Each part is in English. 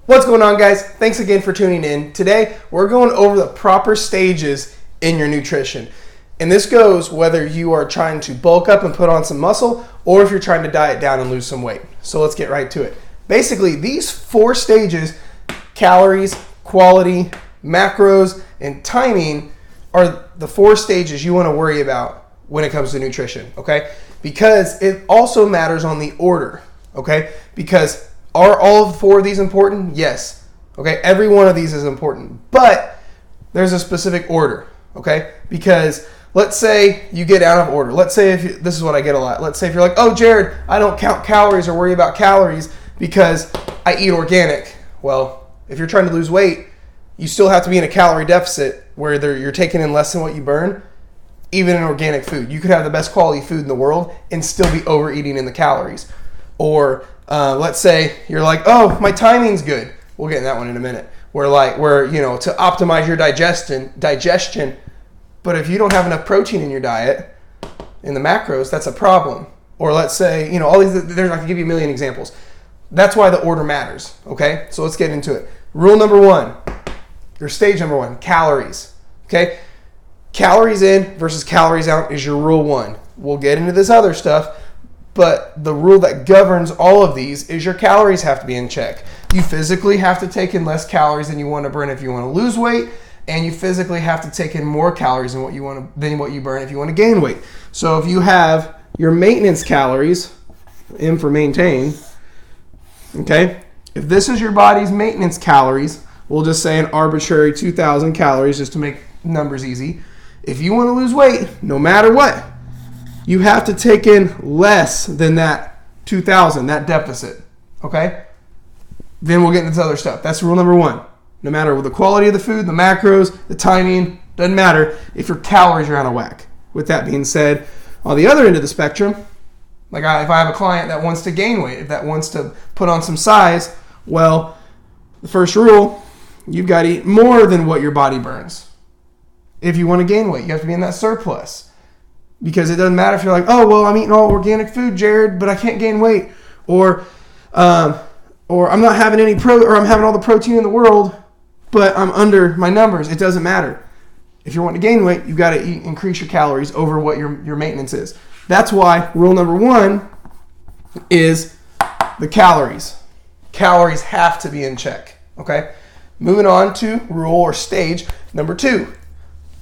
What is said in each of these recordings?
What's going on, guys? Thanks again for tuning in. Today, we're going over the proper stages in your nutrition. And this goes whether you are trying to bulk up and put on some muscle or if you're trying to diet down and lose some weight. So let's get right to it. Basically, these 4 stages, calories, quality, macros, and timing, are the 4 stages you want to worry about when it comes to nutrition, okay? Because it also matters on the order, okay? Because are all 4 of these important? Yes. Okay, every one of these is important, but there's a specific order, okay? Because let's say you get out of order. Let's say this is what I get a lot. Let's say if you're like, oh, Jared, I don't count calories or worry about calories because I eat organic. Well, if you're trying to lose weight, you still have to be in a calorie deficit where you're taking in less than what you burn, even in organic food. You could have the best quality food in the world and still be overeating in the calories. Or let's say you're like, oh, my timing's good. We'll get in that one in a minute. Where to optimize your digestion. But if you don't have enough protein in your diet, in the macros, that's a problem. Or let's say, all these, I can give you a million examples. That's why the order matters, okay? So let's get into it. Rule number 1, or stage number 1, calories, okay? Calories in versus calories out is your rule 1. We'll get into this other stuff, but the rule that governs all of these is your calories have to be in check. You physically have to take in less calories than you want to burn if you want to lose weight, and you physically have to take in more calories than what you burn if you want to gain weight. So if you have your maintenance calories, M for maintain, okay? If this is your body's maintenance calories, we'll just say an arbitrary 2,000 calories just to make numbers easy. If you want to lose weight, no matter what, you have to take in less than that 2,000, that deficit, okay? Then we'll get into other stuff. That's rule number 1. No matter the quality of the food, the macros, the timing, doesn't matter if your calories are out of whack. With that being said, on the other end of the spectrum, like if I have a client that wants to gain weight, if that wants to put on some size, well, the first rule, you've got to eat more than what your body burns. If you want to gain weight, you have to be in that surplus. Because it doesn't matter if you're like, oh, well, I'm eating all organic food, Jared, but I can't gain weight. Or I'm not having I'm having all the protein in the world, but I'm under my numbers. It doesn't matter. If you're wanting to gain weight, you've got to increase your calories over what your maintenance is. That's why rule number 1 is the calories. Calories have to be in check, okay? Moving on to rule or stage number 2,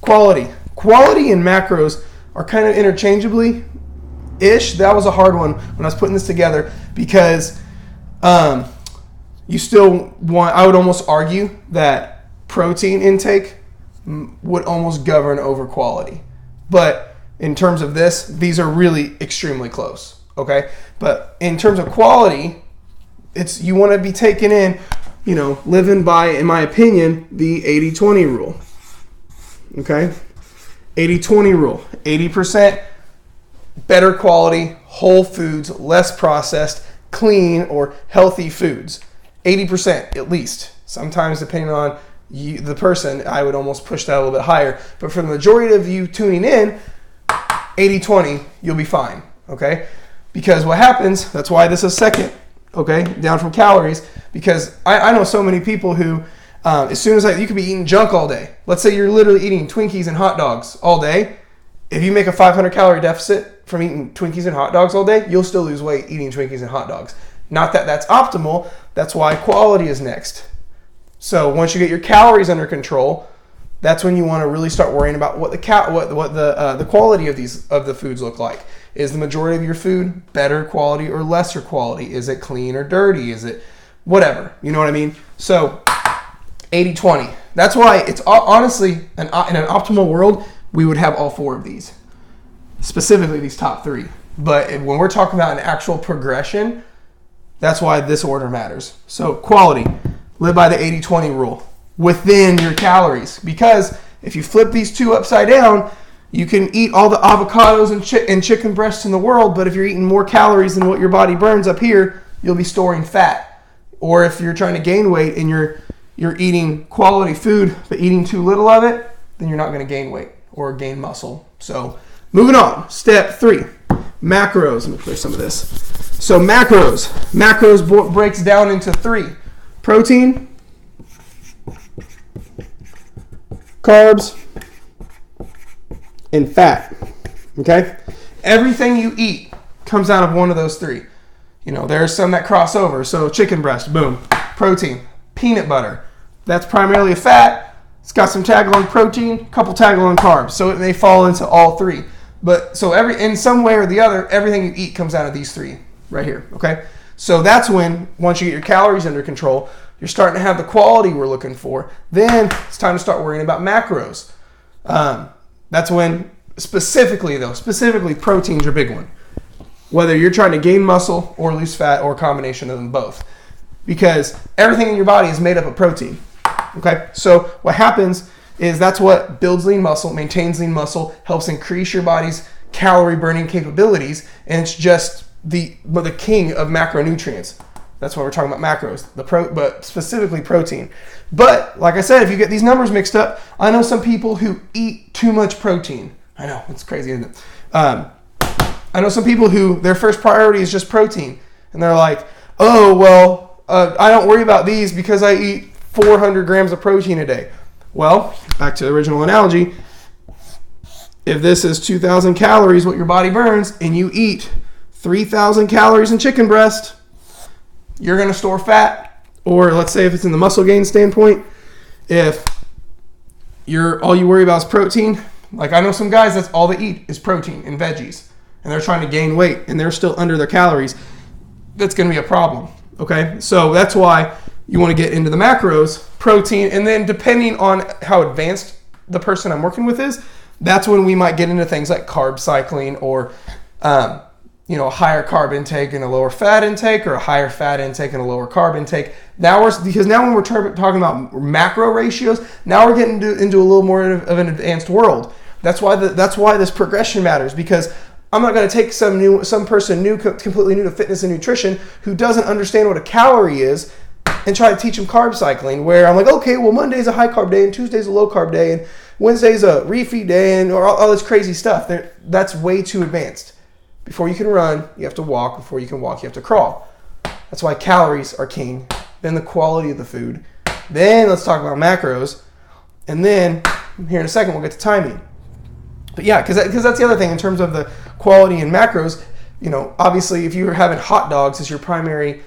quality. Quality and macros are kind of interchangeably-ish. That was a hard one when I was putting this together because you still want, I would almost argue that protein intake would almost govern over quality. But in terms of this, these are really extremely close, okay? But in terms of quality, you want to be taking in, living by, in my opinion, the 80-20 rule, okay? 80-20 rule. 80% better quality, whole foods, less processed, clean or healthy foods. 80% at least. Sometimes depending on the person, I would almost push that a little bit higher. But for the majority of you tuning in, 80-20, you'll be fine, okay? Because what happens, that's why this is second, okay, down from calories, because I know so many people who, as soon as you could be eating junk all day. Let's say you're literally eating Twinkies and hot dogs all day. If you make a 500 calorie deficit from eating Twinkies and hot dogs all day, you'll still lose weight eating Twinkies and hot dogs. Not that that's optimal. That's why quality is next. So once you get your calories under control, that's when you want to really start worrying about what the quality of the foods look like. Is the majority of your food better quality or lesser quality? Is it clean or dirty? Is it whatever? You know what I mean? So 80-20. That's why it's honestly, in an optimal world, we would have all 4 of these. Specifically these top 3. But when we're talking about an actual progression, that's why this order matters. So quality, live by the 80-20 rule within your calories. Because if you flip these 2 upside down, you can eat all the avocados and chicken breasts in the world, but if you're eating more calories than what your body burns up here, you'll be storing fat. Or if you're trying to gain weight and you're eating quality food but eating too little of it, then you're not going to gain weight or gain muscle. So moving on, step 3, macros. Let me clear some of this. So macros breaks down into 3. protein, carbs, and fat. Okay? Everything you eat comes out of one of those three. You know, there's some that cross over. So chicken breast, boom, protein. Peanut butter, that's primarily a fat. It's got some tag-along protein, couple tag-along carbs. So it may fall into all three. But so in some way or the other, everything you eat comes out of these three right here. Okay? So that's when, once you get your calories under control, you're starting to have the quality we're looking for. Then it's time to start worrying about macros. That's when, specifically protein's your big one. Whether you're trying to gain muscle or lose fat or a combination of them both. Because everything in your body is made up of protein. Okay? So what happens is that's what builds lean muscle, maintains lean muscle, helps increase your body's calorie burning capabilities, and it's just the king of macronutrients. That's why we're talking about macros, but specifically protein. But like I said, if you get these numbers mixed up, I know some people who eat too much protein. I know, it's crazy, isn't it? I know some people who their first priority is just protein, and they're like, oh, well, I don't worry about these because I eat 400 grams of protein a day. Well, back to the original analogy, if this is 2,000 calories, what your body burns, and you eat 3,000 calories in chicken breast, you're going to store fat. Or let's say if it's in the muscle gain standpoint, if all you worry about is protein, like I know some guys that's all they eat is protein and veggies, and they're trying to gain weight and they're still under their calories, that's going to be a problem. Okay, so that's why you want to get into the macros, protein, and then depending on how advanced the person I'm working with is, that's when we might get into things like carb cycling or a higher carb intake and a lower fat intake, or a higher fat intake and a lower carb intake. Because now when we're talking about macro ratios, now we're getting into a little more of an advanced world. That's why this progression matters, because I'm not going to take some person completely new to fitness and nutrition who doesn't understand what a calorie is and try to teach them carb cycling, where I'm like, okay, well, Monday's a high carb day and Tuesday's a low carb day and Wednesday's a refeed day, and or all this crazy stuff. That's way too advanced. Before you can run, you have to walk. Before you can walk, you have to crawl. That's why calories are king. Then the quality of the food. Then let's talk about macros. And then here in a second, we'll get to timing. But yeah, because that's the other thing in terms of the quality and macros. Obviously, if you're having hot dogs as your primary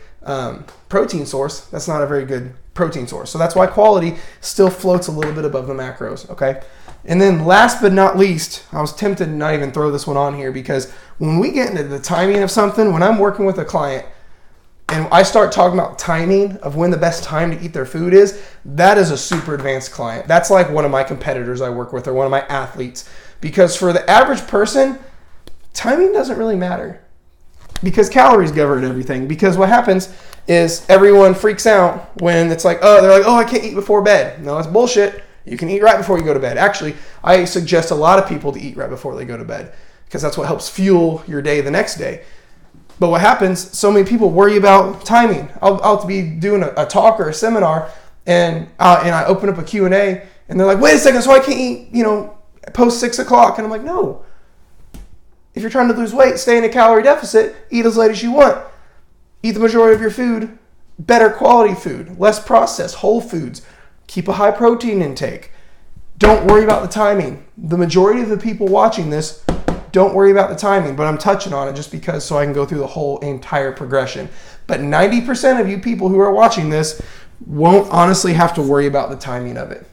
protein source, that's not a very good protein source. So that's why quality still floats a little bit above the macros, okay? And then last but not least, I was tempted to not even throw this one on here, because when we get into the timing of something, when I'm working with a client and I start talking about timing of when the best time to eat their food is, that is a super advanced client. That's like one of my competitors I work with, or one of my athletes. Because for the average person, timing doesn't really matter, because calories govern everything. Because what happens is everyone freaks out when it's like, they're like, I can't eat before bed. No, that's bullshit. You can eat right before you go to bed. Actually, I suggest a lot of people to eat right before they go to bed, because that's what helps fuel your day the next day. But what happens, so many people worry about timing. I'll be doing a talk or a seminar, and I open up a Q&A, and they're like, wait a second, so I can't eat, post 6 o'clock. And I'm like, no. If you're trying to lose weight, stay in a calorie deficit, eat as late as you want. Eat the majority of your food, better quality food, less processed, whole foods. Keep a high protein intake. Don't worry about the timing. The majority of the people watching this don't worry about the timing, but I'm touching on it just because so I can go through the whole entire progression. But 90% of you people who are watching this won't honestly have to worry about the timing of it,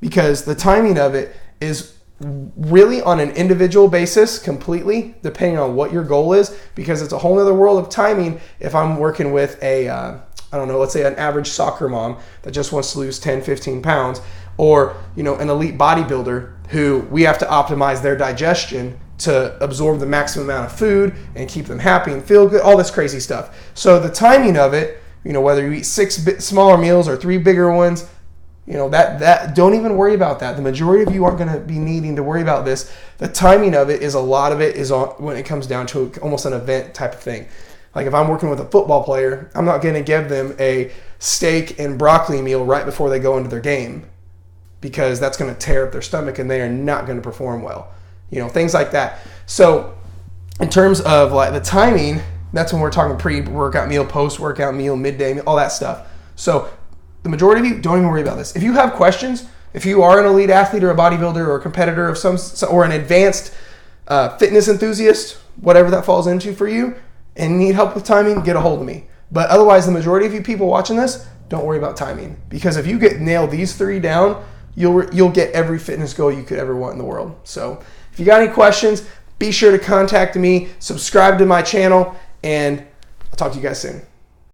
because the timing of it is really on an individual basis completely, depending on what your goal is, because it's a whole other world of timing. If I'm working with let's say an average soccer mom that just wants to lose 10, 15 pounds, or, an elite bodybuilder who we have to optimize their digestion to absorb the maximum amount of food and keep them happy and feel good, all this crazy stuff. So the timing of it, whether you eat 6 smaller meals or 3 bigger ones, that don't even worry about that. The majority of you aren't going to be needing to worry about this. The timing of it is a lot of it is on when it comes down to almost an event type of thing. Like if I'm working with a football player, I'm not going to give them a steak and broccoli meal right before they go into their game, because that's going to tear up their stomach and they are not going to perform well. Things like that. So in terms of like the timing, that's when we're talking pre-workout meal, post-workout meal, midday meal, all that stuff. So the majority of you, don't even worry about this. If you have questions, if you are an elite athlete or a bodybuilder or a competitor of or an advanced fitness enthusiast, whatever that falls into for you, and need help with timing, get a hold of me. But otherwise, the majority of you people watching this, don't worry about timing, because if you nail these 3 down, you'll get every fitness goal you could ever want in the world. So if you got any questions, be sure to contact me, subscribe to my channel, and I'll talk to you guys soon.